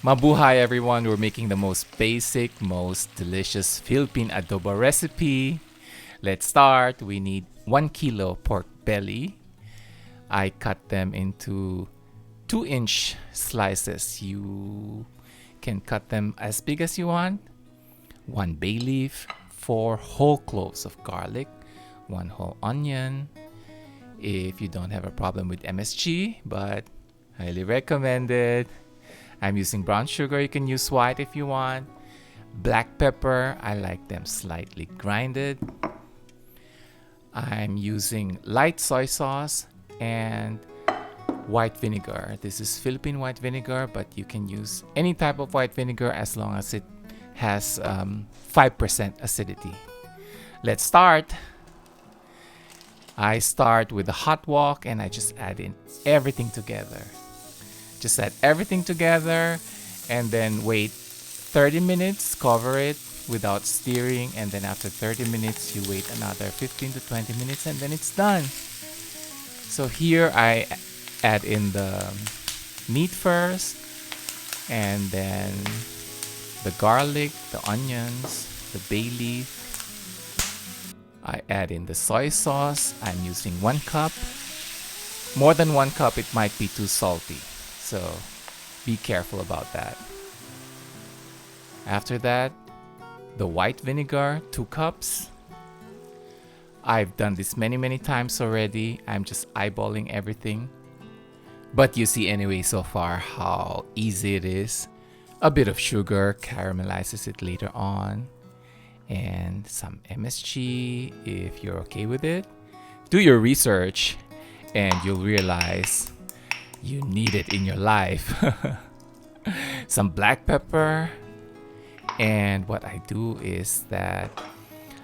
Mabuhay everyone, we're making the most basic, most delicious Philippine adobo recipe. Let's start. We need 1 kilo pork belly. I cut them into 2-inch slices. You can cut them as big as you want. 1 bay leaf, 4 whole cloves of garlic, 1 whole onion. If you don't have a problem with MSG, but highly recommended. I'm using brown sugar. You can use white if you want. Black pepper, I like them slightly grinded. I'm using light soy sauce and white vinegar. This is Philippine white vinegar, but you can use any type of white vinegar as long as it has 5% acidity. Let's start. I start with a hot wok and I just add in everything together. Just add everything together and then wait 30 minutes, cover it without stirring, and then after 30 minutes you wait another 15 to 20 minutes and then it's done. So here I add in the meat first, and then the garlic, the onions, the bay leaf. I add in the soy sauce. I'm using 1 cup. More than 1 cup, it might be too salty. So be careful about that. After that, the white vinegar, 2 cups. I've done this many times already. I'm just eyeballing everything. But you see anyway so far how easy it is. A bit of sugar caramelizes it later on. And some MSG if you're okay with it. Do your research and you'll realize you need it in your life. Some black pepper. And what I do is that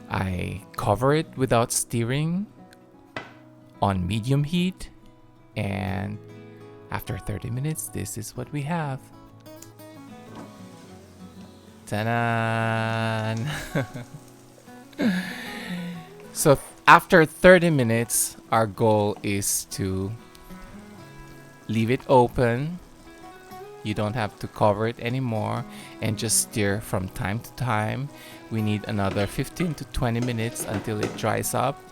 I cover it without stirring on medium heat, and after 30 minutes this is what we have. Ta-da! So after 30 minutes our goal is to leave it open. You don't have to cover it anymore and just stir from time to time. We need another 15 to 20 minutes until it dries up,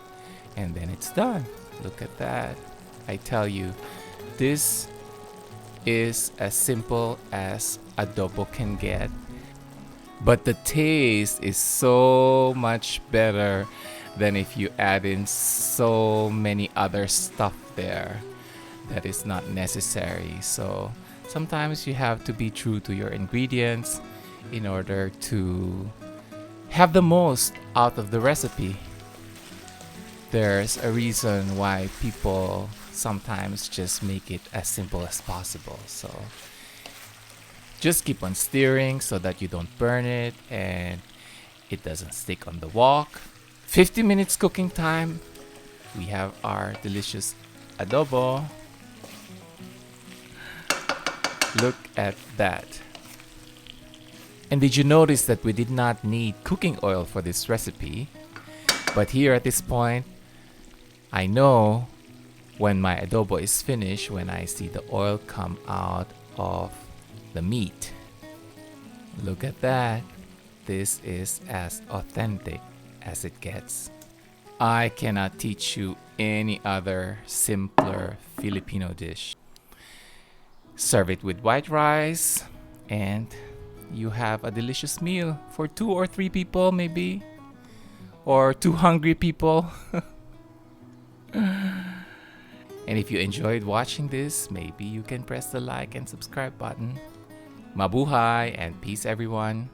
and then it's done. Look at that. I tell you, this is as simple as adobo can get, but the taste is so much better than if you add in so many other stuff there that is not necessary. So sometimes you have to be true to your ingredients in order to have the most out of the recipe. There's a reason why people sometimes just make it as simple as possible. So just keep on stirring so that you don't burn it and it doesn't stick on the wok. 50 minutes cooking time. We have our delicious adobo. Look at that. And did you notice that we did not need cooking oil for this recipe? But here at this point, I know when my adobo is finished when I see the oil come out of the meat. Look at that. This is as authentic as it gets. I cannot teach you any other simpler Filipino dish. Serve it with white rice and you have a delicious meal for 2 or 3 people maybe, or 2 hungry people. And if you enjoyed watching this, maybe you can press the like and subscribe button. Mabuhay and peace everyone.